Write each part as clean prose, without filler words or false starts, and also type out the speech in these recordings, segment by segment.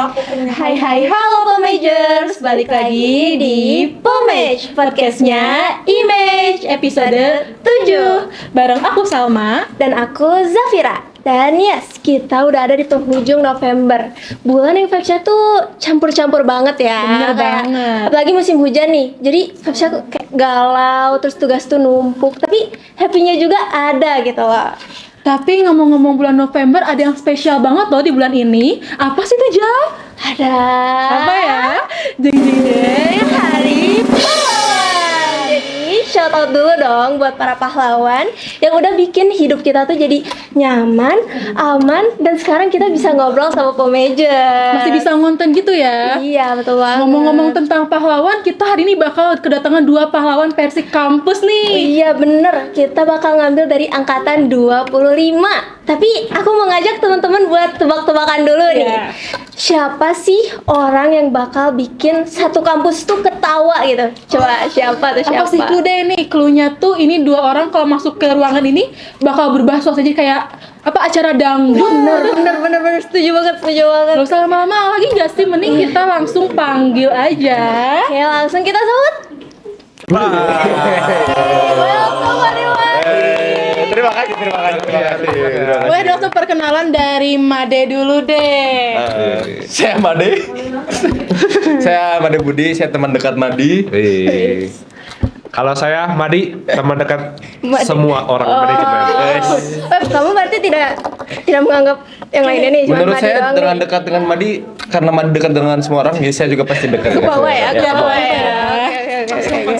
Hai hai halo Pomagers, balik lagi di Pomage podcastnya Image episode 7 bareng aku Salma dan aku Zafira. Dan yes, kita udah ada di penghujung November. Bulan yang vibes-nya tuh campur-campur banget ya. Bener banget. Apalagi musim hujan nih. Jadi vibes-nya kayak galau, terus tugas tuh numpuk. Tapi happy-nya juga ada gitu loh. Tapi ngomong-ngomong bulan November ada yang spesial banget loh di bulan ini. Apa sih tuh Jal? Ada Apa ya? Jeng jeng jeng. Hari Pahlawan. Jadi shout out dulu dong buat para pahlawan yang udah bikin hidup kita tuh jadi nyaman, aman, dan sekarang kita bisa ngobrol sama Pomagers. Masih bisa ngonten gitu ya? Iya, betul banget. Ngomong-ngomong tentang pahlawan, kita hari ini bakal kedatangan 2 pahlawan versi kampus nih. Iya bener, kita bakal ngambil dari angkatan 25. Tapi aku mau ngajak teman-teman buat tebak-tebakan dulu nih. Iya. Siapa sih orang yang bakal bikin satu kampus tuh ketawa gitu? Coba siapa tuh siapa? Apa sih clue deh nih? Cluenya tuh ini 2 orang kalau masuk ke ruangan ini bakal berubah suasana jadi kayak apa acara dangdut. Bener, setuju banget. Gak usah lama-lama lagi gak sih? Mending kita langsung panggil aja. Oke, langsung kita sambut. Welcome everyone. Terima kasih. Boleh langsung perkenalan dari Made dulu deh. Saya Made. Saya Made Budi, saya teman dekat Madi. Kalau saya Madi, teman dekat Madi. semua orang manajemen. Kamu berarti tidak menganggap yang lainnya nih, cuma Menurut Madi saya doang dengan nih. dekat dengan Madi, karena Madi dekat dengan semua orang, jadi saya juga pasti dekat. Ke bawah ya, ke bawah ya. Oke.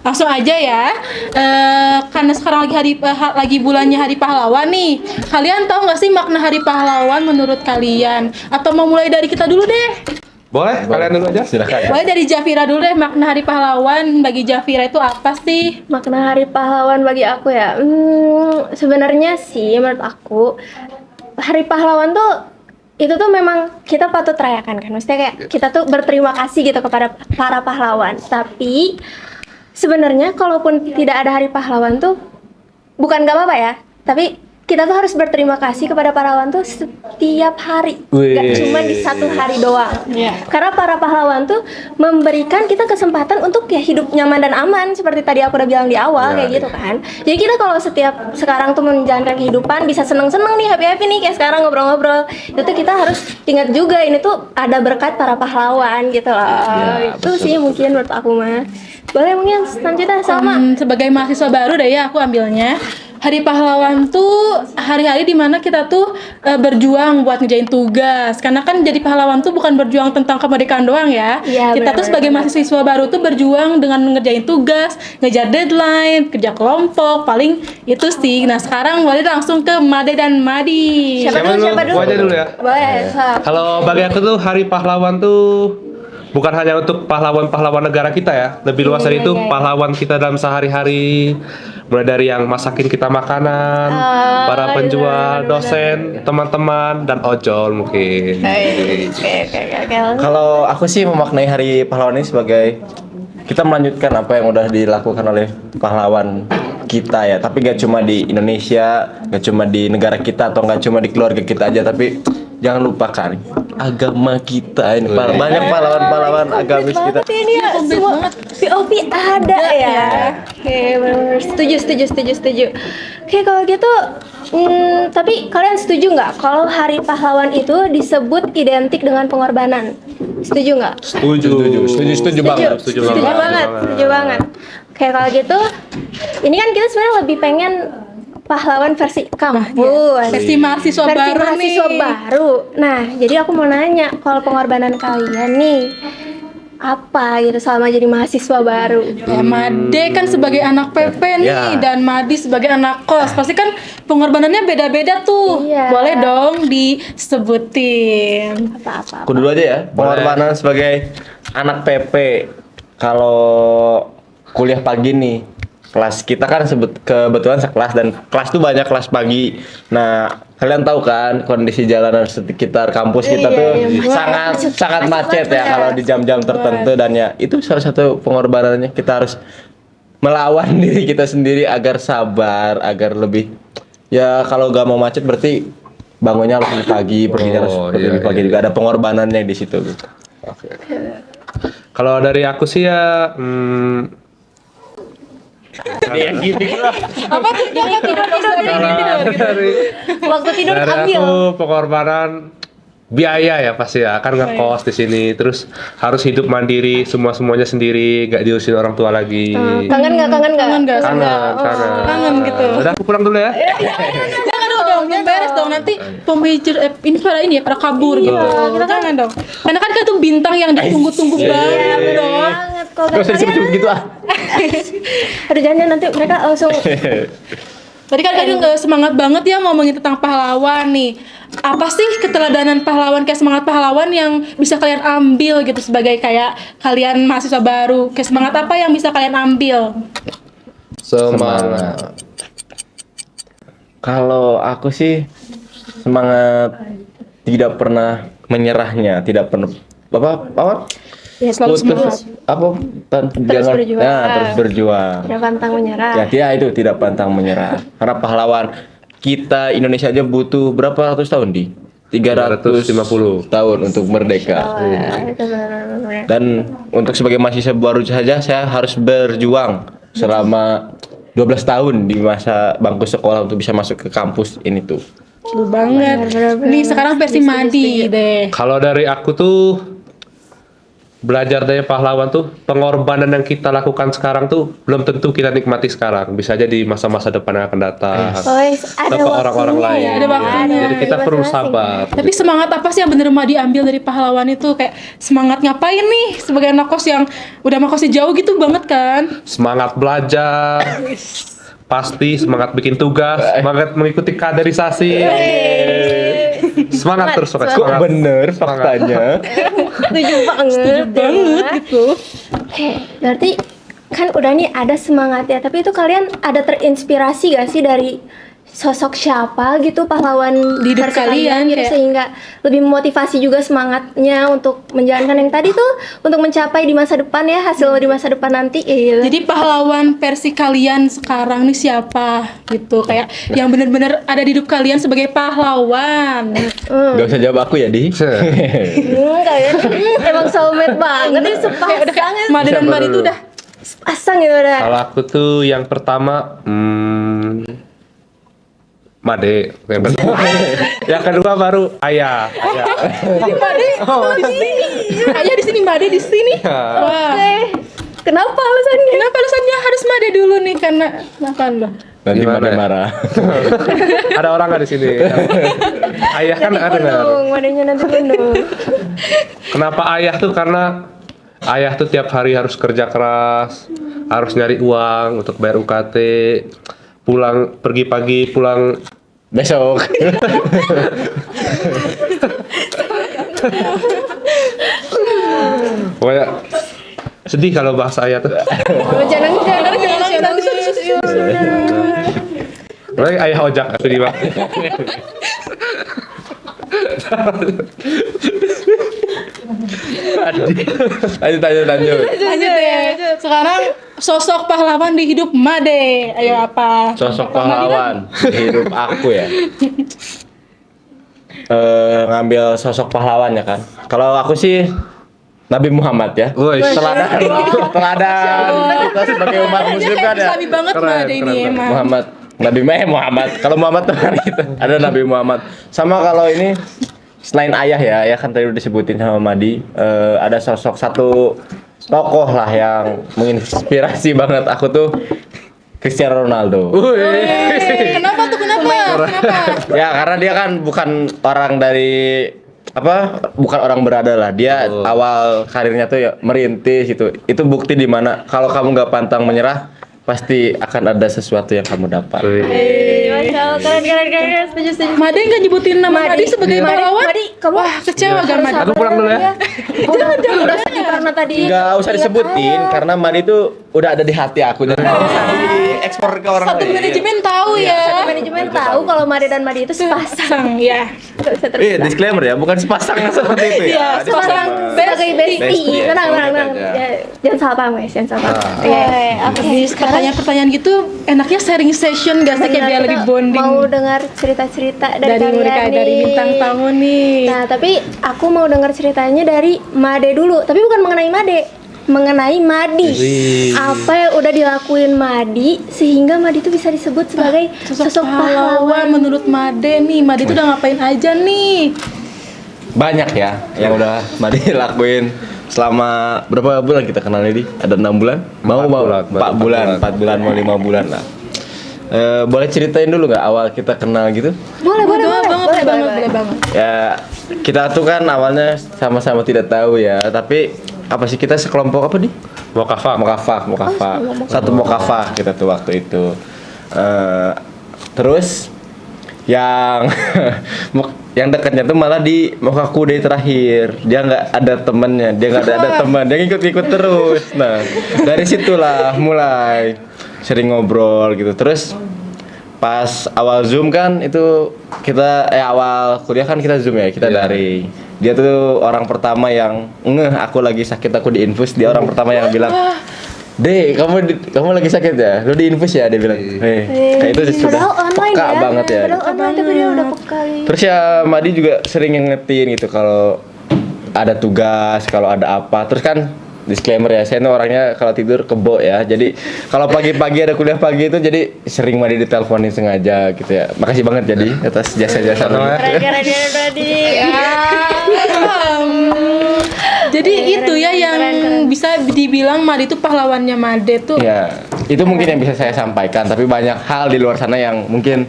Langsung aja ya. Karena sekarang lagi bulannya Hari Pahlawan nih. Kalian tahu nggak sih makna Hari Pahlawan menurut kalian? Atau mau mulai dari kita dulu deh? Boleh? Kalian dulu aja. Silakan. Boleh dari Jafira dulu deh, makna Hari Pahlawan bagi Jafira itu apa sih? Makna Hari Pahlawan bagi aku ya, sebenarnya sih menurut aku Hari Pahlawan tuh itu tuh memang kita patut rayakan kan, maksudnya kayak kita tuh berterima kasih gitu kepada para pahlawan. Tapi sebenarnya kalaupun tidak ada Hari Pahlawan tuh bukan gak apa-apa ya, tapi kita tuh harus berterima kasih kepada pahlawan tuh setiap hari, gak cuma di satu hari doang. Iya. Karena para pahlawan tuh memberikan kita kesempatan untuk ya hidup nyaman dan aman seperti tadi aku udah bilang di awal kayak gitu kan. Jadi kita kalau setiap sekarang tuh menjalankan kehidupan bisa seneng-seneng nih, happy-happy nih kayak sekarang ngobrol-ngobrol. Itu kita harus ingat juga ini tuh ada berkat para pahlawan gitu loh. Itu sih mungkin menurut aku mah. Boleh mungkin selanjutnya sama. Sebagai mahasiswa baru deh ya aku ambilnya. Hari Pahlawan tuh hari-hari dimana kita tuh berjuang buat ngerjain tugas. Karena kan jadi pahlawan tuh bukan berjuang tentang kemerdekaan doang ya. Iya, Kita tuh sebagai mahasiswa baru tuh berjuang dengan ngerjain tugas, ngejar deadline, kerja kelompok, paling itu sih. Nah sekarang boleh langsung ke Made dan Madi. Siapa dulu? Gua aja dulu ya. Boleh, sok. Kalau bagi aku tuh Hari Pahlawan tuh bukan hanya untuk pahlawan-pahlawan negara kita ya. Lebih luas dari itu pahlawan kita dalam sehari-hari. Mulai dari yang masakin kita makanan, para penjual, dosen, teman-teman, dan ojol mungkin. Oke. Kalau aku sih memaknai Hari Pahlawan ini sebagai kita melanjutkan apa yang udah dilakukan oleh pahlawan kita ya. Tapi gak cuma di Indonesia, gak cuma di negara kita, atau gak cuma di keluarga kita aja, tapi jangan lupakan agama kita ini. Banyak pahlawan-pahlawan agamis kita. Berarti ini ya semua POV ada ya. Oke, benar-benar setuju. Oke, kalau gitu tapi kalian setuju nggak kalau Hari Pahlawan itu disebut identik dengan pengorbanan? Setuju nggak? Setuju banget. Setuju banget. Oke, kalau gitu ini kan kita sebenarnya lebih pengen pahlawan versi kampus, Versi mahasiswa baru nih. baru. Nah, jadi aku mau nanya, kalau pengorbanan kalian nih apa gitu selama jadi mahasiswa baru? Ya, Made kan sebagai anak PP nih Ya. dan Madi sebagai anak kos. Pasti kan pengorbanannya beda-beda tuh. Iya. Boleh dong disebutin. Apa-apa? Aku dulu aja ya. Pengorbanan sebagai anak PP. Kalau kuliah pagi nih, kelas kita kan kebetulan sekelas, dan kelas tuh banyak kelas pagi. Nah, kalian tahu kan kondisi jalanan sekitar kampus kita tuh sangat macet ya kalau di jam-jam tertentu, dan ya itu salah satu pengorbanannya. Kita harus melawan diri kita sendiri agar sabar, agar lebih, ya kalau gak mau macet berarti bangunnya harus lebih pagi, perginya harus lebih pagi juga. Ada pengorbanannya di situ. Gitu. Oke. Kalau dari aku sih ya, Apa tuh? dari Waktu tidur dari ambil. aku pengorbanan biaya ya pasti ya, kan ngekos di sini, terus harus hidup mandiri, semuanya sendiri, gak diusin orang tua lagi. Kangen nggak? Kangen nggak? Kangen gitu. Udah aku pulang dulu ya. Jangan dong, belum beres dong. Nanti pemajer ini pada kabur gitu. Jangan dong. Karena kan itu bintang yang ditunggu-tunggu banget dong. Banget kok. Gak usah disebut-sebut gitu ah. Aduh jangan nanti mereka langsung Tadi kan kalian semangat banget ya ngomongin tentang pahlawan nih. Apa sih keteladanan pahlawan, kayak semangat pahlawan yang bisa kalian ambil gitu sebagai kayak kalian mahasiswa baru? Kayak semangat apa yang bisa kalian ambil? Semangat. Kalau aku sih semangat tidak pernah menyerahnya, tidak pernah apa ya, Selalu semangat. Terus berjuang. terus berjuang. tidak pantang menyerah. Ya dia itu tidak pantang menyerah. Karena pahlawan kita Indonesia aja butuh berapa ratus tahun di 350 tahun untuk merdeka. Itu benar-benar. Dan untuk sebagai mahasiswa baru saja saya harus berjuang selama 12 tahun di masa bangku sekolah untuk bisa masuk ke kampus ini tuh. Betul banget. Bener-bener. Nih sekarang versi Madi deh. Kalau dari aku tuh belajar dari pahlawan tuh, pengorbanan yang kita lakukan sekarang tuh belum tentu kita nikmati sekarang, bisa aja di masa-masa depan yang akan datang. Ada Atau ke orang-orang waktunya lain. ya. Ada waktunya. Jadi kita perlu Masing-masing. sabar. Tapi semangat apa sih yang bener Madi ambil dari pahlawan itu? Kayak semangat ngapain nih sebagai anak kos yang udah mah kosnya jauh gitu banget kan? Semangat belajar, pasti semangat bikin tugas, semangat mengikuti kaderisasi. Semangat terus, Kok semangat. bener faktanya? Setuju banget. Banget gitu. Oke, berarti kan udah nih ada semangat ya, tapi itu kalian ada terinspirasi gak sih dari sosok siapa gitu pahlawan Di hidup versi kalian, gitu, kayak- sehingga lebih memotivasi juga semangatnya untuk menjalankan yang tadi tuh untuk mencapai di masa depan ya, hasil di masa depan nanti gitu. Jadi pahlawan versi kalian sekarang nih siapa gitu? Kayak yang bener-bener ada di hidup kalian sebagai pahlawan. Gak usah jawab aku ya di. Kayaknya emang soulmate banget nih, Kayak udah kayak sepasang Madi dan Siapa Madi dulu? tuh udah pasang gitu udah. Kalau aku tuh yang pertama, Made. Yang kedua baru ayah. Madi di sini. Ayah di sini, Madi di sini. Wah. Oke. Kenapa alasannya? Kenapa alasannya harus Made dulu nih? Karena kenapa lo? Nanti Gimana Made ya? marah. Ada orang nggak di sini? Ayah kan ada dengar. Madanya nanti penuh. Kenapa ayah tuh? Karena ayah tuh tiap hari harus kerja keras, harus nyari uang untuk bayar UKT, pulang pergi pagi, pulang Besok. pokoknya sedih kalau bahasa ayah tuh. Jangan Apalagi ayah ojak aku di bawah. Lanjut. Lanjut deh. Sekarang sosok pahlawan di hidup Made. Ayo apa? Sosok pahlawan di hidup aku ya. Ngambil sosok pahlawan ya kan. Kalau aku sih Nabi Muhammad ya. Woi, Teladan kita sebagai umat muslim kan ya. Islami banget Keren, Made ini keren. emang. Muhammad. Kalau Muhammad tuh kan gitu. Ada Nabi Muhammad. Sama kalau ini selain ayah ya kan tadi udah disebutin sama Madi, ada sosok satu tokoh lah yang menginspirasi banget aku tuh, Cristiano Ronaldo. Kenapa tuh? Kenapa? Ya karena dia kan bukan orang dari bukan orang berada lah. Dia awal karirnya tuh ya merintis gitu. Itu bukti di mana kalau kamu nggak pantang menyerah, pasti akan ada sesuatu yang kamu dapat. Masya Allah, keren, setuju. Made nggak nyebutin nama Made sebagai pahlawan? Madi, kamu Wah, kecewa gak Made? Aku pulang dulu ya. Jangan udah sedih karena tadi. Nggak usah disebutin karena Madi tuh udah ada di hati aku. Jadi diekspor ke orang Satu lain. manajemen tahu ya. Manajemen tahu kalau Made dan Madi itu sepasang. Sang ya. Nggak bisa Iya, terpisah. disclaimer ya, bukan sepasang seperti itu ya. Iya, sepasang Sebagai bestie. Bestie, ya. Tenang, tenang, tenang. Aja. Ya, jangan salah paham guys, jangan salah paham. Oke. Jadi pertanyaan-pertanyaan gitu enaknya sharing session gak sih kayak biar Benar, lebih kita bonding Mau dengar cerita-cerita dari kalian mereka nih. dari bintang tamu nih. Nah, tapi aku mau dengar ceritanya dari Made dulu, tapi bukan mengenai Made, mengenai Madi. Wih. Apa yang udah dilakuin Madi sehingga Madi itu bisa disebut sebagai sosok pahlawan. Menurut Made nih, Made itu udah ngapain aja nih? Banyak ya yang udah Madi lakuin selama berapa bulan kita kenal ini? Ada 6 bulan? Mau 4 bulan, 4 bulan mau 5 bulan lah. Boleh ceritain dulu nggak awal kita kenal gitu? Boleh banget. Ya kita tuh kan awalnya sama-sama tidak tahu ya, tapi apa sih kita sekelompok apa nih? Mokafah. Satu mokafah kita tuh waktu itu. Terus yang yang dekatnya tuh malah di Mokaku Day terakhir. Dia nggak ada temennya, dia nggak ada teman, dia ngikut-ngikut terus. Nah dari situlah mulai sering ngobrol gitu. Terus pas awal Zoom kan itu kita awal kuliah kan kita Zoom ya, kita daring. Dia tuh orang pertama yang aku lagi sakit, aku diinfus. Dia orang pertama yang bilang, kamu lagi sakit ya? Lu diinfus ya?" Dia bilang. Kayak itu sudah Padahal online peka ya. banget ya. Padahal online tapi dia udah peka. Terus ya Madi juga sering ngingetin gitu kalau ada tugas, kalau ada apa. Terus kan disclaimer ya, saya tuh orangnya kalau tidur kebo ya. Jadi kalau pagi-pagi ada kuliah pagi itu jadi sering Madi diteleponin sengaja gitu ya. Makasih banget jadi atas jasa-jasa. Gara-gara dia Madi. Jadi itu ya yang bisa dibilang Made itu pahlawannya Made tuh. Ya, itu mungkin yang bisa saya sampaikan, tapi banyak hal di luar sana yang mungkin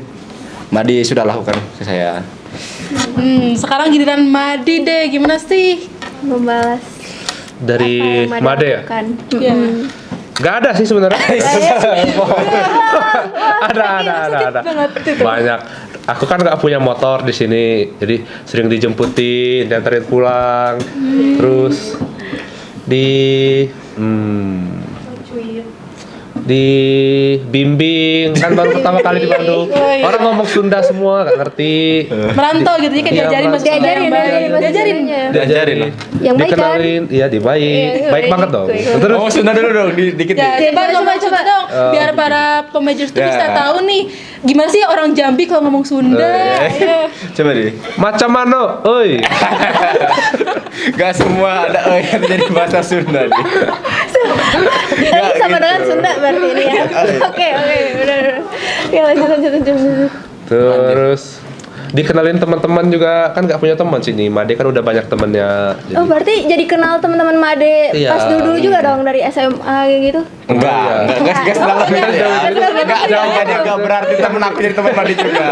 Madi sudah lakukan ke saya. Sekarang giliran Madi deh, gimana sih? Membalas Dari apa yang Made ya? lakukan. Ya. Gak ada sih sebenarnya. ada. Banyak. Aku kan nggak punya motor di sini, jadi sering dijemputin, diantarin pulang, terus dibimbing kan baru pertama kali di Bandung. Orang ngomong Sunda semua nggak ngerti. Merantau gitu, jadi kayak Iya, diajarin bahasa Sunda yang baik. Diajarin. Diajarin lah. Yang baik kan? Dikenalin, iya baik baik. banget dong. Baik. Terus Oh, Sunda dulu dong, dikit. Ya, coba dong, biar para pemajers tuh bisa tahu nih gimana sih orang Jambi kalau ngomong Sunda. Coba deh. macam mana, oi? Gak semua ada yang jadi bahasa Sunda nih. Ini sama gitu. dengan Sunda berarti ini ya. Oke, udah. Ya lanjut. Terus dikenalin teman-teman juga, kan nggak punya teman sini. Made kan udah banyak temennya. Oh, berarti jadi kenal teman-teman Made Iya. pas dulu juga dong dari SMA gitu. Enggak sedalam itu ya. Enggak enggak berarti temen aku jadi teman Madi juga.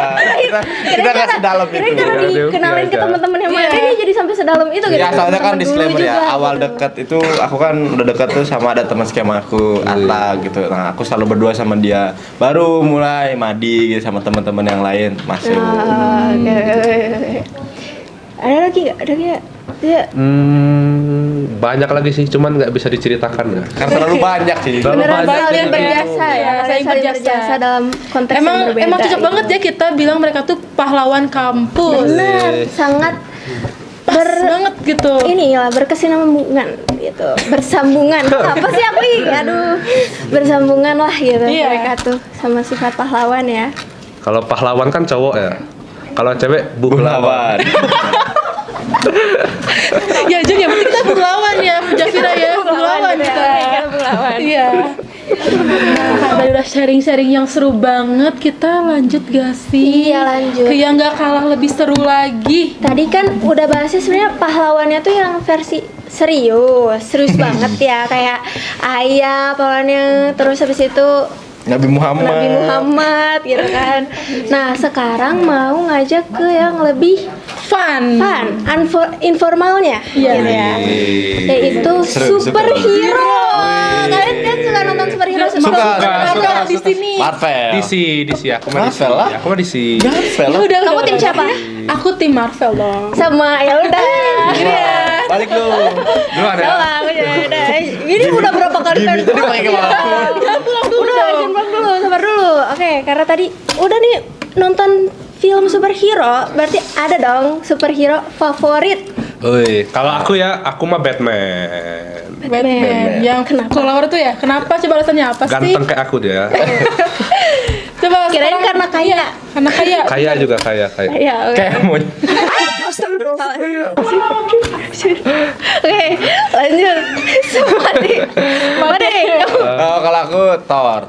Kita enggak sedalam Kira itu. karena dikenalin ke Iya. teman-teman yang Made ini jadi sampai sedalam itu gitu. Ya soalnya kan Temen dulu disclaimer ya, juga. awal dekat itu aku kan udah dekat tuh sama ada teman skema aku, Atta gitu. Nah, aku selalu berdua sama dia. Baru mulai Madi gitu sama teman-teman yang lain masuk. Oke. Ada lagi nggak? Ada nggak? Ya. Banyak lagi sih, cuman nggak bisa diceritakan ya. Karena terlalu banyak sih. Terlalu Beneran banyak. saling berjasa ya, Saling berjasa. dalam konteks yang berbeda. Emang cocok banget ya kita bilang mereka tuh pahlawan kampus. Benar, sangat Pas banget gitu. inilah berkesinambungan gitu, bersambungan. Apa sih aku ini? Aduh, bersambungan lah gitu Iya. mereka tuh sama sifat pahlawan ya. Kalau pahlawan kan cowok ya. Kalau cewek buhlawan. Ya Jun, ya berarti kita bulawan ya, Jafira ya, bulawan gitu ya. kita. Oke, kita bulawan. Iya. Nah, tadi udah sharing-sharing yang seru banget, kita lanjut gak sih? Iya, lanjut. Ke yang gak kalah lebih seru lagi. Tadi kan udah bahasnya sebenarnya pahlawannya tuh yang versi serius banget ya, kayak ayah pahlawannya, terus habis itu Nabi Muhammad gitu kan. Nah sekarang mau ngajak ke yang lebih Fun. informalnya Iya. gitu ya, yaitu Seru, superhero. Kalian kan suka nonton superhero? Suka. Di sini. Marvel. DC, aku mah DC. Marvel lah. Aku mah DC. Marvel. Ya udah, Kamu tim siapa? Aku tim Marvel dong. Sama ya udah. Balik lu. Duluan ya. Sama aku ya udah. Ini udah berapa kali kan? Tadi pakai kemana? Jangan pulang dulu Udah, dong. jangan pulang dulu. Sabar. sabar dulu. Oke, karena tadi udah nih nonton film superhero, berarti ada dong superhero favorit. Wih, kalau aku mah Batman. Batman. Yang Kenapa? keluar tuh ya. Kenapa? Coba alasannya apa sih? Ganteng kayak aku dia. Coba Kirain sekarang- karena kaya. Karena kaya. Kaya juga kaya. Ya, oke. Kayak mau Oke, lanjut. Mati. Oh, kalau aku Thor.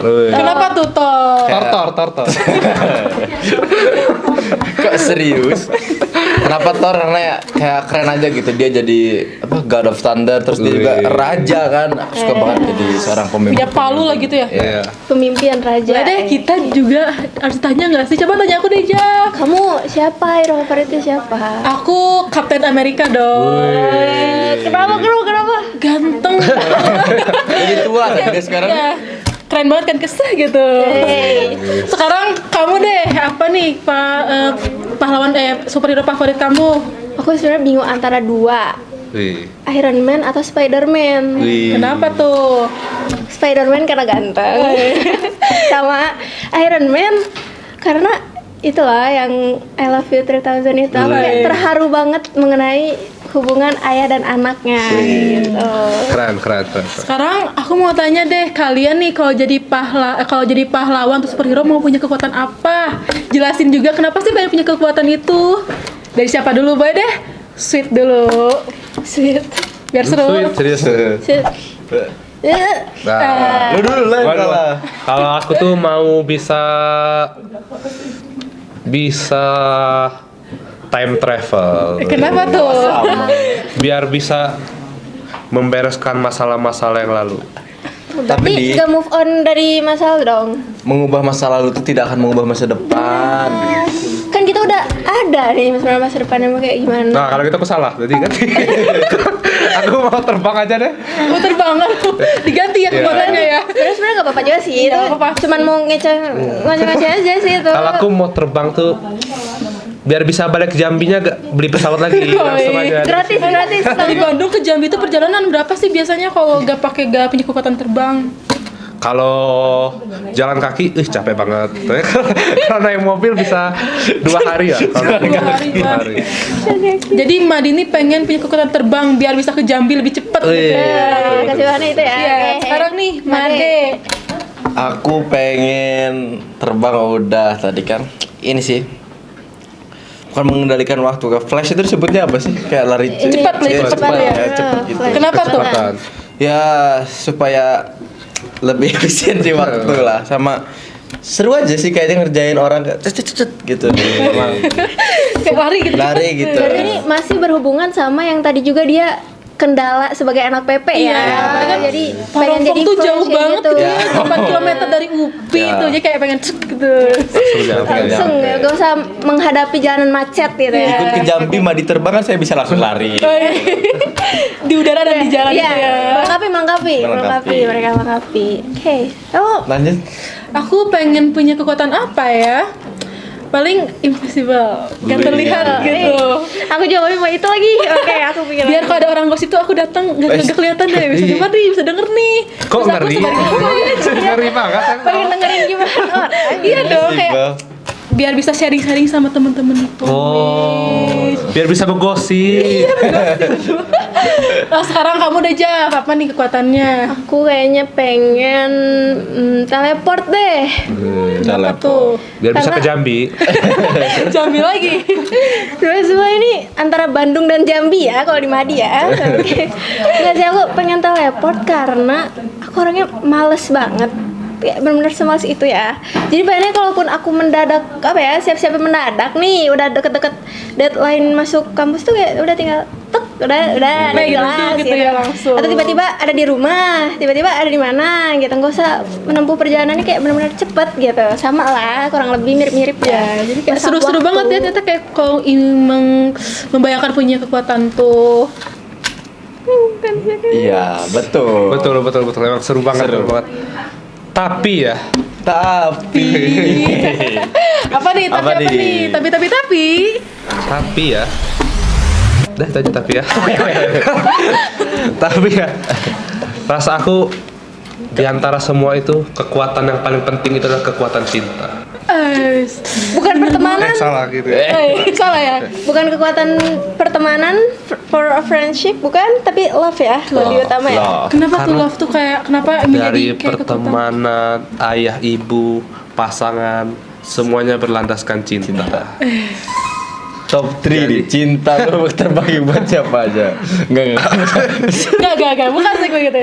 Wih. Kenapa tuh Thor? Tor. Kok serius? Kenapa Thor? Karena ya kayak keren aja gitu. Dia jadi apa God of Thunder, terus dia juga Wih. raja kan. Aku suka banget jadi seorang pemimpin. Punya palu lah gitu ya. Iya. Pemimpinan raja. Ya deh, kita juga harus tanya nggak sih? Coba tanya aku deh, Jak. Kamu siapa? Hero favoritnya siapa? Aku Captain America dong. Kenapa? Ganteng. Jadi tua kan dia sekarang. Ya, keren banget kan kesah gitu. Hey. Sekarang kamu deh, apa nih pahlawan superhero favorit kamu? Aku sebenarnya bingung antara dua, Wih. Iron Man atau Spider-Man. Wih. Kenapa tuh? Spider-Man karena ganteng, sama Iron Man karena itulah yang I Love You 3000 itu aku kayak terharu banget mengenai hubungan ayah dan anaknya gitu. Keren. Sekarang aku mau tanya deh, kalian nih kalau jadi pahlawan atau superhero mau punya kekuatan apa? Jelasin juga kenapa sih pengen punya kekuatan itu? Dari siapa dulu, boleh deh? Sweet dulu. Sweet. Biar seru. Sweet, serius. Shit. Nah, Lu dulu lah Waduh. kalau. Kalau aku tuh mau bisa time travel. Kenapa tuh? Biar bisa membereskan masalah-masalah yang lalu. Berarti gak move on dari masalah dong. Mengubah masa lalu itu tidak akan mengubah masa depan. Kan kita udah ada nih masa depannya mau kayak gimana. Nah, kalau gitu aku salah. Jadi kan aku mau terbang aja deh. Mau terbang aku. Diganti ya kekuatannya ya. Sebenarnya gak apa-apa juga sih. Iya, Itu nggak apa-apa. cuman mau ngeceh aja sih itu. Kalau aku mau terbang tuh biar bisa balik ke Jambinya gak beli pesawat lagi. Langsung aja. gratis. Dari Bandung ke Jambi itu perjalanan berapa sih biasanya kalau gak punya kekuatan terbang? Kalau jalan kaki, capek banget. Kalau naik mobil bisa 2 hari ya. Kalau 2 hari, dua Bang. hari. Jadi Madini pengen punya kekuatan terbang biar bisa ke Jambi lebih cepat. gitu. Kasih bahannya itu ya. Iya, Oke. sekarang nih Made. Aku pengen terbang udah tadi kan. Ini sih. Bukan mengendalikan waktu. Flash itu disebutnya apa sih? Kayak lari Cepat, Iya, cepat ya. cepet gitu. Flash. Kenapa tuh? Kecepatan. Ya supaya lebih efisien sih waktu lah, sama seru aja sih kayaknya ngerjain orang cet gitu. Emang Kayak lari gitu. lari gitu. Berarti ini masih berhubungan sama yang tadi juga dia kendala sebagai anak PP Iya, ya. kan Jadi pengen Parongpong jadi tuh Flash jauh kayak banget gitu. gitu. Ya. 4 km dari UPI Ya. tuh. Jadi kayak pengen cek gitu. Langsung jalan. Langsung ya, gak usah menghadapi jalanan macet gitu ya. Ikut ke Jambi Madi terbang kan saya bisa langsung lari. Di udara dan di jalan Iya, gitu ya. melengkapi. Melengkapi. Mereka melengkapi. Oke. Oh, Lanjut. Aku pengen punya kekuatan apa ya? Paling invisible, gak Wih. terlihat gitu. aku jawabnya mau itu lagi. Oke, aku pikir. Biar kalau ada orang gosip itu aku datang gak kelihatan deh, bisa denger nih, bisa denger nih. Kok Terus aku ngeri? sebarin- Ngeri banget. pengen dengerin gimana orang. Iya dong, kayak Invisible. biar bisa sharing-sharing sama temen-temen itu. Oh, biar bisa menggosip. Nah, sekarang kamu udah jawab apa nih kekuatannya? Aku kayaknya pengen teleport deh. Apa tuh? Biar bisa ke Jambi. Jambi lagi. Semua ini antara Bandung dan Jambi ya kalau di Madi ya. Oke. Nggak sih, aku pengen teleport karena aku orangnya males banget. Ya, benar-benar semalas itu ya. Jadi pengennya kalaupun aku mendadak apa ya, siap-siap mendadak nih, udah deket-deket deadline masuk kampus tuh kayak udah tinggal tek, udah Megang jelas gitu ya langsung. Atau tiba-tiba ada di rumah, tiba-tiba ada di mana gitu. Nggak usah menempuh perjalanan ini kayak benar-benar cepet gitu. Sama lah, kurang lebih mirip-mirip ya. Jadi kayak Seru-seru waktu. banget ya ternyata kayak kalau ingin membayangkan punya kekuatan tuh. Iya, betul. Betul. Emang seru banget. Seru. Seru banget. Tapi ya, Tapi Apa nih? Tapi Apa apa nih? nih? Tapi. ya. Dah itu aja tapi ya. Tapi ya. Rasa aku Di antara semua itu, kekuatan yang paling penting itu adalah kekuatan cinta. Bukan pertemanan. Salah gitu. Salah ya. Bukan kekuatan pertemanan for a friendship, bukan, tapi love ya, lebih utama ya. Loh. Kenapa tuh love tuh kayak kenapa menjadi Dari kayak kekuatan? pertemanan, ayah, ibu, pasangan, semuanya berlandaskan cinta. Top 3 nih, cinta lu terbagi buat siapa aja? Enggak. Enggak, bukan sih kayak gitu.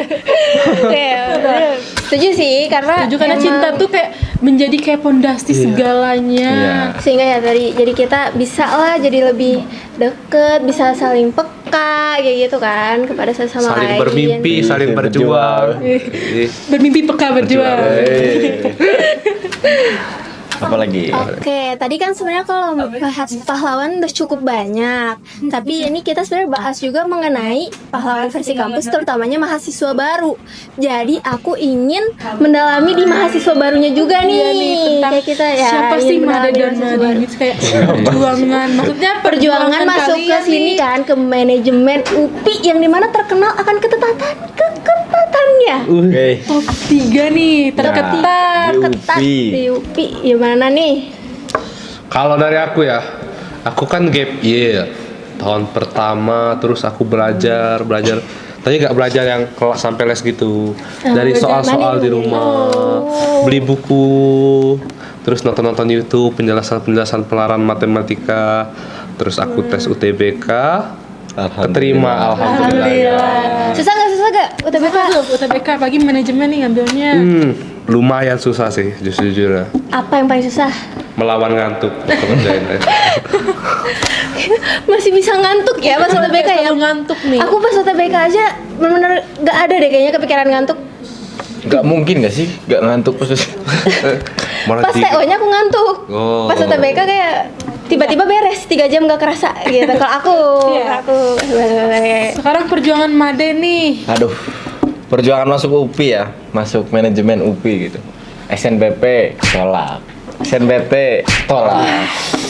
Iya, bener. Setuju sih, karena Karena emang- cinta tuh kayak menjadi kayak pondasi segalanya. Iya. sehingga ya jadi kita bisa lah jadi lebih deket, bisa saling peka kayak gitu kan kepada sesama Saling lain. bermimpi, saling berjuang. Ih, Bermimpi peka berjuang. Apalagi? Oke, tadi kan sebenarnya kalau bahas pahlawan udah cukup banyak. Tapi ini kita sebenarnya bahas juga mengenai pahlawan versi kampus, terutamanya mahasiswa baru. Jadi aku ingin mendalami di mahasiswa barunya juga nih. Iya nih, tentang Kayak kita ya. siapa ingin sih Made mendalami dan mahasiswa Madi baru. gitu, kayak perjuangan, maksudnya Perjuangan masuk ke kalian sini nih. kan, ke manajemen UPI yang dimana terkenal akan keketatannya. Oke. Top 3 nih terketat. Di Ketat UPI. di UPI gimana nih? Kalau dari aku ya, aku kan gap year tahun pertama, terus aku belajar. Tapi nggak belajar yang kelas sampai les gitu. Dari belajar soal-soal di mandiri. rumah, beli buku, terus nonton YouTube penjelasan pelajaran matematika. Terus aku tes UTBK, keterima alhamdulillah. Susah gak UTBK? Tuh, UTBK pagi manajemen nih ngambilnya. Lumayan susah sih jujur. Apa yang paling susah? Melawan ngantuk waktu ngerjain les. Masih bisa ngantuk ya pas UTBK ya? Selalu ngantuk nih. Aku pas UTBK aja bener-bener gak ada deh kayaknya kepikiran ngantuk. Gak mungkin gak sih? Gak ngantuk pas Malah Pas tiga. TO-nya aku ngantuk. Oh. Pas UTBK kayak tiba-tiba beres 3 jam gak kerasa gitu. Kalau aku, Iya. aku Sekarang perjuangan Made nih. Aduh, perjuangan masuk UPI ya, masuk manajemen UPI gitu. SNBP tolak, SNBT tolak,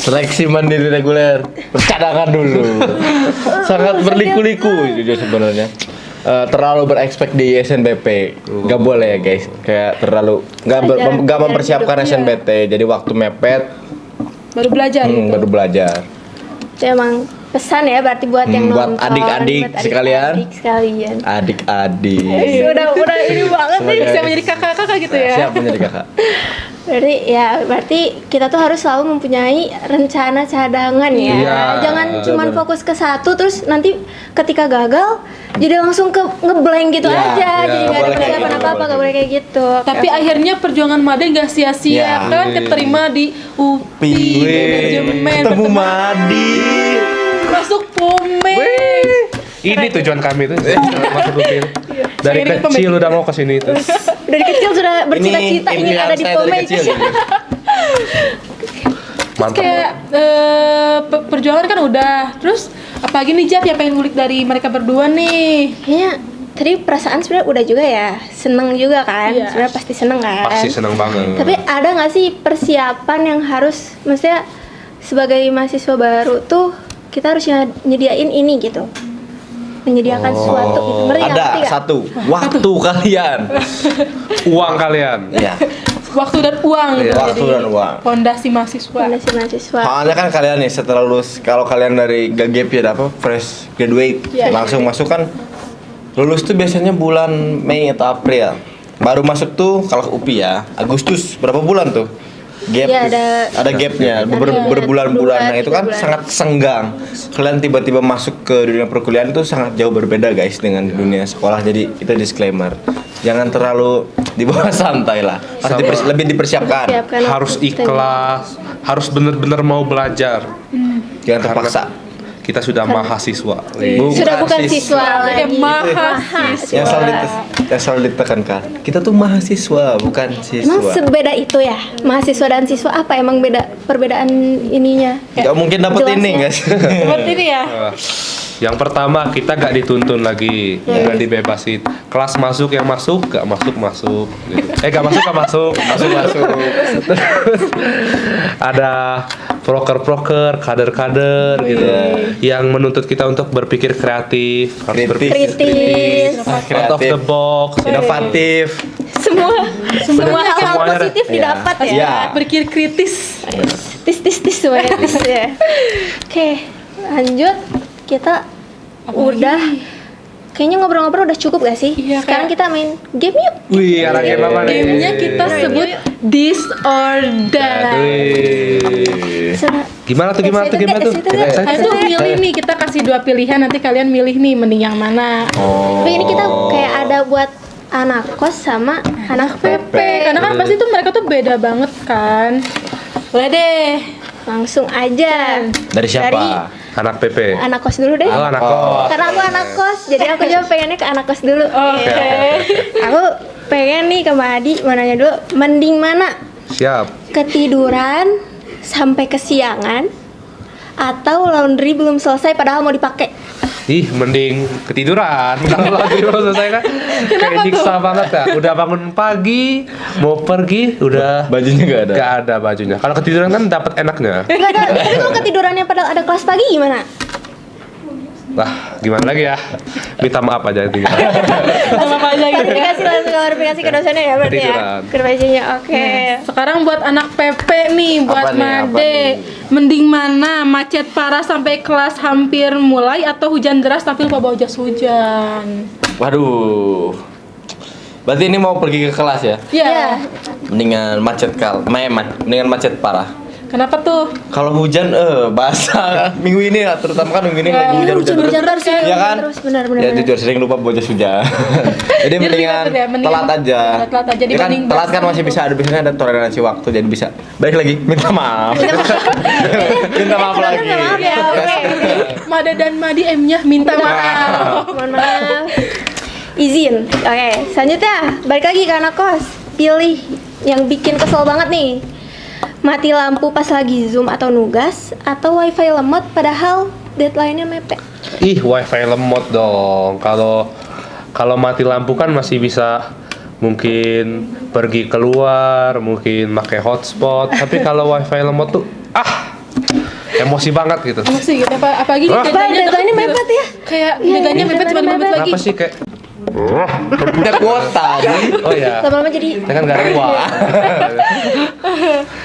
seleksi mandiri reguler bercadangan dulu. Sangat berliku-liku jujur sebenarnya. Terlalu berekspek di SNBP, nggak boleh ya guys. Kayak terlalu nggak mempersiapkan SNBT, jadi waktu mepet Baru belajar gitu. baru belajar. itu emang pesan ya berarti buat yang Buat nonton, adik-adik buat sekalian. adik-adik sekalian. Adik-adik. Udah ini banget nih. Bisa menjadi kakak-kakak gitu ya. Siap menjadi kakak. Berarti kita tuh harus selalu mempunyai rencana cadangan ya. Iya, Jangan cuman fokus ke satu terus nanti ketika gagal jadi langsung ke ngeblank gitu Iya, aja. iya, Jadi nggak ada nggak boleh kayak persiapan gitu, apa-apa, nggak boleh kayak gitu. Tapi akhirnya perjuangan Made nggak sia-sia Ya. kan, keterima di UPI manajemen. Ketemu Madi. Masuk Pome. Ini tujuan kami tuh masuk UPI. Dari Saya ini kecil udah mau ke sini tuh. dari kecil sudah bercita-cita ingin ada di Pomej. Mantap. Kayak perjuangan kan udah. Terus apalagi nih Jap yang pengen ngulik dari mereka berdua nih? Kayaknya tadi perasaan sebenarnya udah juga ya, seneng juga kan, Iya. sebenarnya pasti seneng kan. Pasti seneng banget. Tapi ada nggak sih persiapan yang harus, maksudnya sebagai mahasiswa baru tuh kita harus nyediain ini gitu, menyediakan sesuatu gitu. Ngerti nggak? Ada Ngerti nggak? satu, waktu kalian. Uang kalian. Ya, Waktu dan uang gitu. Iya. waktu Jadi dan uang. fondasi mahasiswa. Fondasi mahasiswa. Soalnya kan kalian nih setelah lulus, kalau kalian dari gap year apa fresh graduate Iya. langsung masuk kan, lulus tuh biasanya bulan Mei atau April. Baru masuk tuh kalau ke UPI ya, Agustus berapa bulan tuh? Gap, Iya, ada gapnya berbulan-bulan. Nah itu kan 2-3 bulan. sangat senggang. Kalian tiba-tiba masuk ke dunia perkuliahan itu sangat jauh berbeda guys dengan dunia sekolah. Jadi itu disclaimer. Jangan terlalu dibawa santai lah. Harus Sama. lebih dipersiapkan. Siapkan Harus waktu. ikhlas, harus bener-bener mau belajar. Jangan terpaksa. Kita sudah mahasiswa. Sudah bukan siswa lagi. Kayak mahasiswa. Yang selalu ditekankan. Kita tuh mahasiswa, bukan Emang siswa. sebeda itu ya, mahasiswa dan siswa apa emang perbedaan ininya? Gak mungkin dapet Jelasnya. ini guys. Seperti ini ya. Yang pertama kita gak dituntun lagi, udah dibebasin. Kelas masuk yang masuk, gak masuk masuk. Gitu. Gak masuk gak masuk, masuk masuk. Ada proker-proker, kader-kader gitu, yang menuntut kita untuk berpikir kreatif, harus berpikir Kritis. out of the box. Inovatif. semua hal Semuanya deh. positif Iya. didapat ya. Iya. Berpikir kritis. Tis semuanya tis ya. Oke, lanjut kita udah kayaknya ngobrol-ngobrol udah cukup gak sih? Iya, Sekarang kita main game yuk. Wih, anak game apa nih? Gamenya kita sebut this or that. Wih. Sudah. Gimana tuh Excited tuh? excited Kita gak? Nah, itu milih nih, kita kasih 2 pilihan, nanti kalian milih nih mending yang mana. Oh. Tapi ini kita kayak ada buat anak kos sama anak PP, karena kan pasti tuh mereka tuh beda banget kan. Boleh deh. Langsung aja. Dari siapa? Dari Anak PP. anak kos dulu deh. Oh, anak kos. Karena aku anak kos, jadi aku juga pengennya ke anak kos dulu. Oke. Aku pengen nih ke Mbak Adi, mau nanya dulu, mending mana? Siap. Ketiduran sampai kesiangan atau laundry belum selesai padahal mau dipakai? Ih, mending ketiduran. Kalau lagi belum selesai kan kayak nyiksa banget ya. Udah bangun pagi, mau pergi, udah Bajunya nggak ada. Gak ada bajunya. Kalau ketiduran kan dapat enaknya. Enggak ada, tapi kalau ketidurannya padahal ada kelas pagi gimana? Wah, gimana lagi ya? Minta maaf aja intinya. Sama apa aja gitu. Klarifikasi langsung klarifikasi ke dosennya ya berarti ya? Ketiduran. Ke bajunya, oke. Sekarang buat anak PP nih, buat Apa nih, apa Made. nih? Mending mana? Macet parah sampai kelas hampir mulai atau hujan deras tapi lupa bawa jas hujan? Waduh. Berarti ini mau pergi ke kelas ya? Iya. Mendingan mendingan macet parah. Kenapa tuh? Kalau hujan basah. Minggu ini ya, terutama kan minggu ini lagi hujan-hujan terus. Hujan terus ya, Iya kan? terus benar. Ya jujur sering lupa bawa jas hujan. Jadi mendingan ya, mendingan telat aja. telat aja Ya kan, dibanding telat kan basah. masih bisa ada biasanya ada toleransi waktu jadi bisa. Balik lagi, minta maaf. minta maaf lagi. Minta maaf ya, oke. Made dan Madi M-nya minta maaf. Mohon maaf. Izin. Oke, selanjutnya balik lagi ke anak kos. Pilih yang bikin kesel banget nih. Mati lampu pas lagi Zoom atau nugas atau wifi lemot padahal deadline-nya mepet. Ih, wifi lemot dong. Kalau mati lampu kan masih bisa mungkin pergi keluar, mungkin pakai hotspot. Tapi kalau wifi lemot tuh emosi banget gitu. Emosi gitu apalagi Hah? Deadline-nya mepet ya? Kayak Iya, deadline-nya mepet cuma deadline-nya mepet lagi. Kenapa sih kayak Udah kuota. oh ya, Lama-lama jadi saya kan gak ada uang.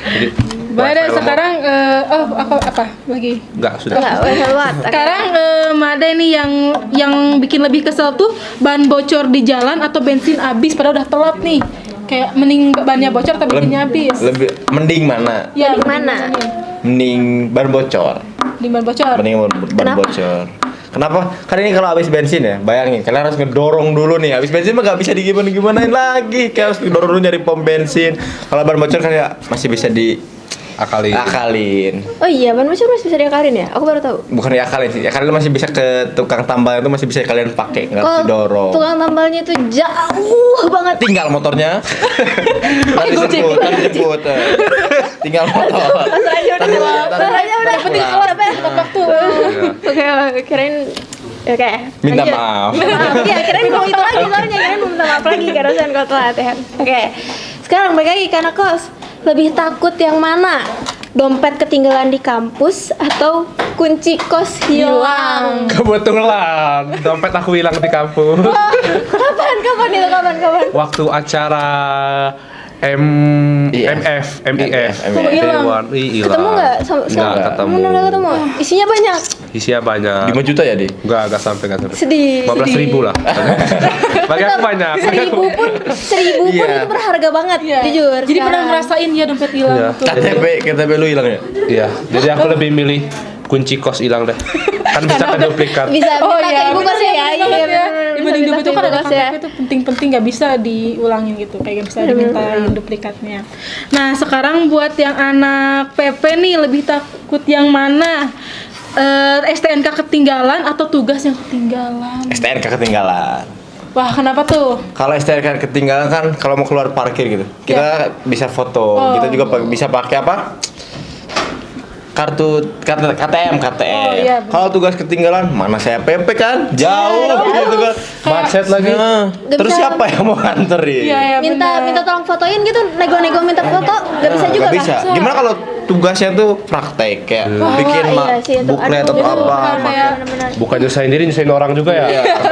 Jadi Boleh deh wifi lemot. sekarang apa lagi? Enggak, sudah. enggak lewat. Sekarang Made nih yang bikin lebih kesel tuh ban bocor di jalan atau bensin habis padahal udah telat nih. Kayak mending bannya bocor atau bensinnya habis. Lebih mending mana? Ya, Mending mana? Mending ban bocor. Mending ban bocor. Mending ban Kenapa? bocor. Kenapa? Karena ini kalau habis bensin ya, bayangin kalian harus ngedorong dulu nih. Habis bensin mah gak bisa digimana-gimanain lagi. Kayak harus ngedorong dulu nyari pom bensin. Kalau ban bocor kan ya masih bisa diakalin. Oh iya, ban bocor masih bisa diakalin ya? Aku baru tahu. Bukan diakalin sih. Akalin masih bisa ke tukang tambal itu masih bisa kalian pakai, nggak harus didorong. tukang tambalnya itu jauh banget. Tinggal motornya. Tadi Gojek. jemput. Tinggal motor. Rasanya udah Penting kelas tepat waktu. Oke, kirain oke. Minta lanjut. maaf. Minta maaf. Iya, kirain mau itu lagi soalnya kirain mau minta maaf lagi karena dosen kau telat ya. Oke. Sekarang balik lagi ke anak kos. Lebih takut yang mana? Dompet ketinggalan di kampus atau kunci kos hilang? Kebetulan dompet aku hilang di kampus. Kapan itu? Kapan? Waktu acara MIF. Kamu hilang? Hilang. Ketemu nggak? Nggak ketemu. Nggak ketemu. Isinya banyak. Isinya banyak. 5 juta ya, Di? Enggak sampai. Sedih. 15.000 lah. Bagi aku banyak. Seribu pun Iya. itu berharga banget, Iya. jujur. Jadi pernah sekarang. ngerasain ya dompet hilang. Iya. Betul. KTP lu hilang ya? Iya, jadi aku lebih milih kunci kos hilang deh. Kan bisa ke duplikat. Bisa Oh minta ke iya, ibu kos ya. Iya, bener, bener, ya. bener, Dibanding bisa dompet itu minta kan ke ada ibu kos ya. KTP itu penting-penting nggak bisa diulangin gitu, kayak nggak bisa dimintain duplikatnya. Nah sekarang buat yang anak PP nih lebih takut yang mana? STNK ketinggalan atau tugas yang ketinggalan? STNK ketinggalan. Wah kenapa tuh? Kalau STNK ketinggalan kan kalau mau keluar parkir gitu, kita bisa foto. Oh. Kita juga bisa pakai apa? KTM. Oh, iya, bener. Kalau tugas ketinggalan, mana saya PP kan? Jauh gitu kan. Macet lagi. Nah, Gak terus bisa. siapa yang mau nganterin? Iya ya Minta tolong fotoin gitu, nego-nego minta foto, gak bisa juga Nggak bisa. kan? Gimana kalau tugasnya tuh praktek kayak bikin iya sih itu. buklet Aduh, atau apa. kayak benar-benar. Bukan nyusahin diri, nyusahin orang juga ya,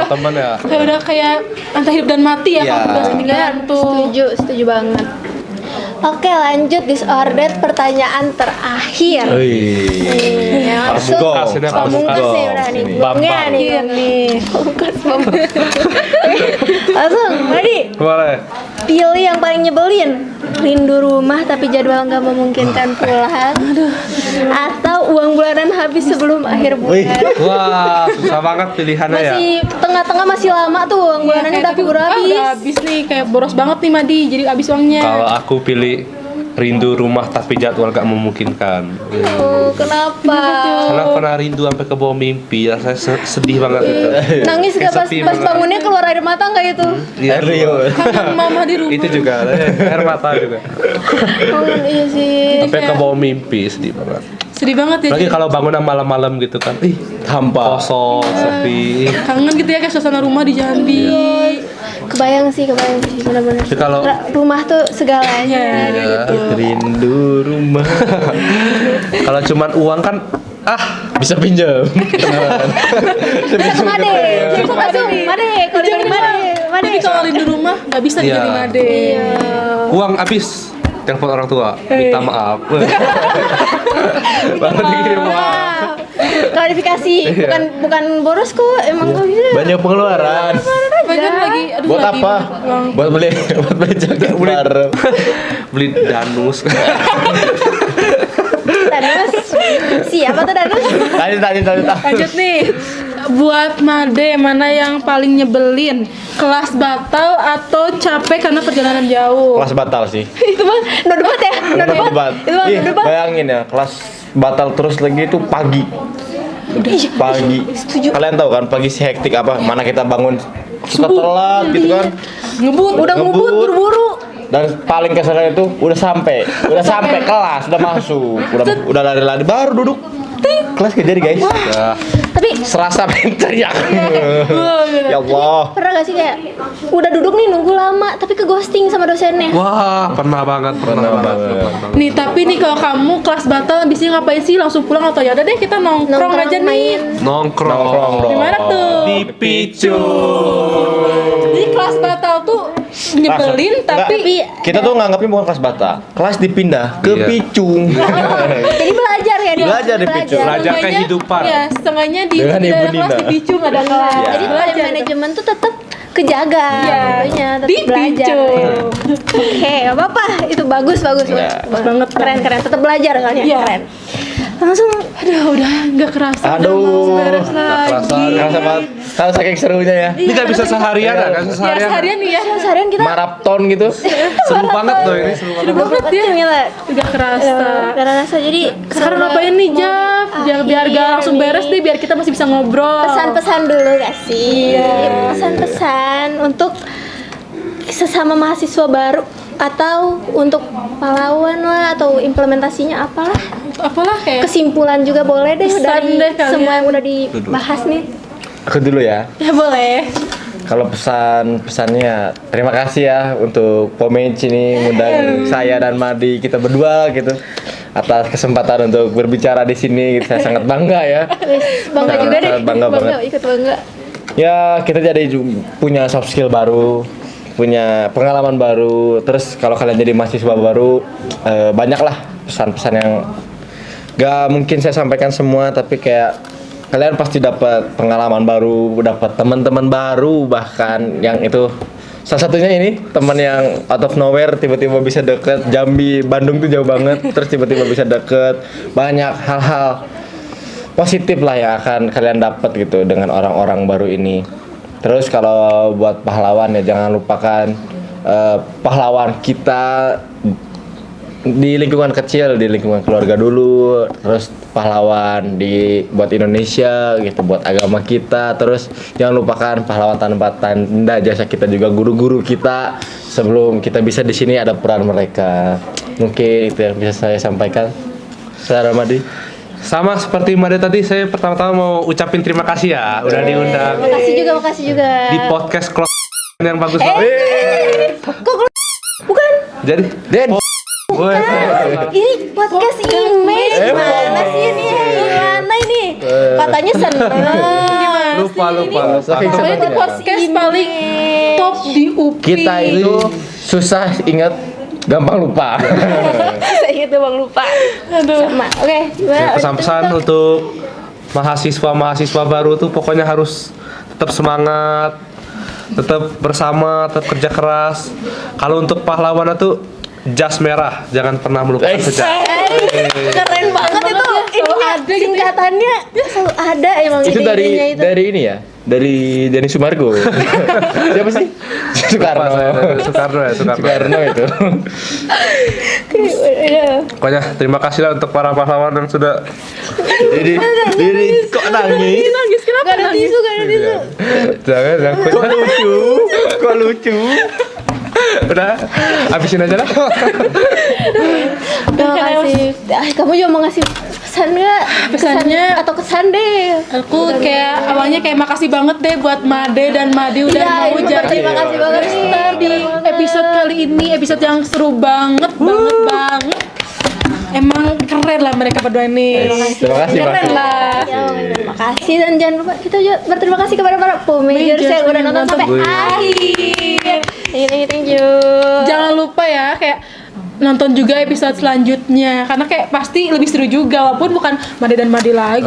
teman ya. Kayak udah kayak antara hidup dan mati ya Iya. kalau tugas tinggalan tuh. Setuju banget. Oke, lanjut disordered pertanyaan terakhir. Ya, langsung Pamungkas, ini pamungkas pamungkas. nih udah nih. Ini. Gongnya nih, nih. Pamungkas. Langsung, Madi. Boleh. Pilih yang paling nyebelin. Rindu rumah tapi jadwal nggak memungkinkan pulang. Atau uang bulanan habis sebelum akhir Wih. bulan. Wah, susah banget pilihannya ya. Masih tengah-tengah masih lama tuh uang bulanannya kayak tapi udah habis. udah habis nih, kayak boros banget nih Madi, jadi habis uangnya. Kalau aku pilih rindu rumah tapi jadwal gak memungkinkan. Oh, kenapa? Karena pernah rindu sampai ke bawah mimpi, rasanya sedih banget itu. Nangis gak pas, Sepi pas banget. bangunnya keluar air mata nggak itu? Iya, Rio. Kangen mama di rumah. itu juga air mata juga. Oh, iya sih. Sampai ke bawah mimpi, sedih banget. Sedih banget ya. Lagi jadi. kalau bangunan malam-malam gitu kan, ih Hampa. kosong, sepi. Kangen gitu ya kayak suasana rumah di Jambi. Kebayang sih benar-benar. Tapi kalau Rumah tuh segalanya gitu. Rindu rumah. kalau cuman uang kan Bisa pinjam. Langsung Made, langsung Made, kalau di Made. Tapi kalau rindu rumah nggak bisa Iya. jadi Made. uang habis, telepon orang tua, minta maaf. Baru dikirim uang. Wah, klarifikasi bukan boros kok, emang kok bisa. Banyak pengeluaran. Bahkan lagi, aduh Buat lagi apa? banyak uang. Buat beli jaket baru. Beli danus. Danus. Siapa tuh Danus? Tadi. Lanjut nih. Buat Made, mana yang paling nyebelin? Kelas batal atau capek karena perjalanan jauh? Kelas batal sih. Itu mah no debat ya, no debat. Itu mah Ih, no debat. bayangin ya, kelas batal terus lagi itu pagi. Pagi. Setuju. Kalian tahu kan pagi si hektik apa? Mana kita bangun suka telat gitu kan. Ngebut. Udah ngebut buru-buru. Dan paling keselnya itu udah sampai kelas, udah masuk, udah lari-lari baru duduk. Ting, kelas gak jadi guys. Ya, Tapi Serasa pengen teriak. Ya Allah. pernah gak sih kayak udah duduk nih nunggu lama tapi ke ghosting sama dosennya? wah, pernah banget. Nih tapi nih kalau kamu kelas batal abisnya ngapain sih? Langsung pulang atau ya udah deh kita nongkrong aja nih. Nongkrong. dong. Di mana tuh? Di picu. Jadi kelas batal tuh nyebelin tapi Kita tuh nganggapnya bukan kelas batal, kelas dipindah ke Iya. picung. Jadi belajar ya dia. Belajar di picu. Belajar setengahnya- kehidupan. Ya, setengahnya di Dengan daerah Ibu kelas Nina. di picu nggak ada kelas. Iya. Jadi Belajar. time manajemen tuh tetap kejaga, Iya. tentunya tetap Di belajar. picu. Oke, gak apa-apa, itu bagus. Iya. Banget. Keren, tetap belajar soalnya, Iya. keren. Langsung, Aduh, udah nggak kerasa. Aduh. udah mau beres Nggak kerasa. lagi. Kerasa banget. Kalau saking serunya ya. Ini gak bisa seharian ya, kan Ya seharian. seharian nih ya. seharian kita Maraton gitu. Seru banget loh ini, seru banget. Banget ya. gila. Udah kerasa. Karena rasa jadi Sekarang ngapain nih Jaf? Biar gak langsung beres nih, biar kita masih bisa ngobrol. pesan-pesan dulu gak sih? Iya. Pesan-pesan untuk sesama mahasiswa baru atau untuk pahlawan lah atau implementasinya apalah. Apalah kayak Kesimpulan juga boleh deh Pesan dari deh kalian. semua yang udah dibahas nih. Aku dulu ya. ya boleh. Kalau pesannya terima kasih ya untuk Pomeci ini ngundang saya dan Madi kita berdua gitu atas kesempatan untuk berbicara di sini. Saya sangat bangga ya. Bangga Sangat- juga deh. sangat bangga banget. Ikut bangga. Ya kita jadi punya soft skill baru, punya pengalaman baru. Terus kalau kalian jadi mahasiswa baru, banyaklah pesan-pesan yang gak mungkin saya sampaikan semua, tapi kayak kalian pasti dapat pengalaman baru, dapat teman-teman baru, bahkan yang itu salah satunya ini teman yang out of nowhere tiba-tiba bisa deket. Jambi, Bandung tuh jauh banget, terus tiba-tiba bisa deket. Banyak hal-hal positif lah yang akan kalian dapat gitu dengan orang-orang baru ini. Terus kalau buat pahlawan ya jangan lupakan pahlawan kita di lingkungan kecil, di lingkungan keluarga dulu, terus pahlawan buat Indonesia gitu, buat agama kita. Terus jangan lupakan pahlawan tanpa tanda jasa kita juga, guru-guru kita sebelum kita bisa di sini ada peran mereka. Mungkin itu yang bisa saya sampaikan. Saya Ramadi. Sama seperti Made tadi, saya pertama-tama mau ucapin terima kasih ya udah diundang Makasih juga. di podcast yang bagus banget. Kok bukan? Jadi Den. Bukan. Ini podcast image. Gimana sih ini? Gimana ini? Katanya seneng. Lupa. Pokoknya itu podcast paling top di UPI. Kita itu susah ingat, gampang lupa. Saya gitu bang lupa. Aduh. Sama. Oke. Gimana? Pesan-pesan untuk mahasiswa baru tuh pokoknya harus tetap semangat, tetap bersama, tetap kerja keras. Kalau untuk pahlawan itu jas merah, jangan pernah melupakan sejarah. Keren banget itu. Ininya singkatannya selalu ada emang Itu ide-idenya itu. dari ini ya, dari Denny Sumargo. Siapa sih? Soekarno. Soekarno itu. Udah. Pokoknya terima kasih lah untuk para pahlawan yang sudah Jadi kok nangis? Nangis kenapa Gak ada nangis? tisu, gak ada tisu. jangan Kok lucu? udah habisin aja lah. Terima kasih. Kamu juga mau ngasih pesan nggak? Pesannya- atau kesan deh. Aku kayak awalnya kayak makasih banget deh buat Made dan Madi udah Iya, mau ini jadi terima kasih banget nih. star di episode kali ini, episode yang seru banget. Emang keren lah mereka berdua ini. Terima kasih Keren Mas. lah. Ya, terima kasih dan jangan lupa kita juga berterima kasih kepada para Pomagers Majors yang udah yang nonton sampai nonton. akhir. Thank you. Jangan lupa ya kayak nonton juga episode selanjutnya karena kayak pasti lebih seru juga walaupun bukan Made dan Madi lagi.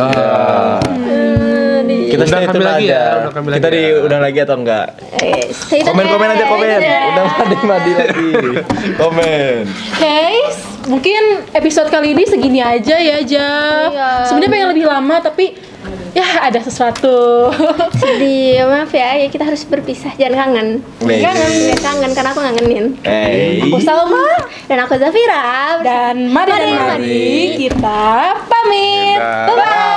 Kita Undang stay kami tune lagi aja. ya, undang kami Kita lagi ya. diundang lagi atau enggak? Stay tune Komen aja komen. ya. Udah madi lagi. Komen. Oke, mungkin episode kali ini segini aja ya, Ja. Iya. Sebenarnya pengen lebih lama tapi ya ada sesuatu. Sedih, maaf ya, kita harus berpisah. Jangan kangen. Weh. Jangan kangen karena aku ngangenin. Aku Salma dan aku Zafira. Dan Made dan Madi kita pamit. Dadah. Bye.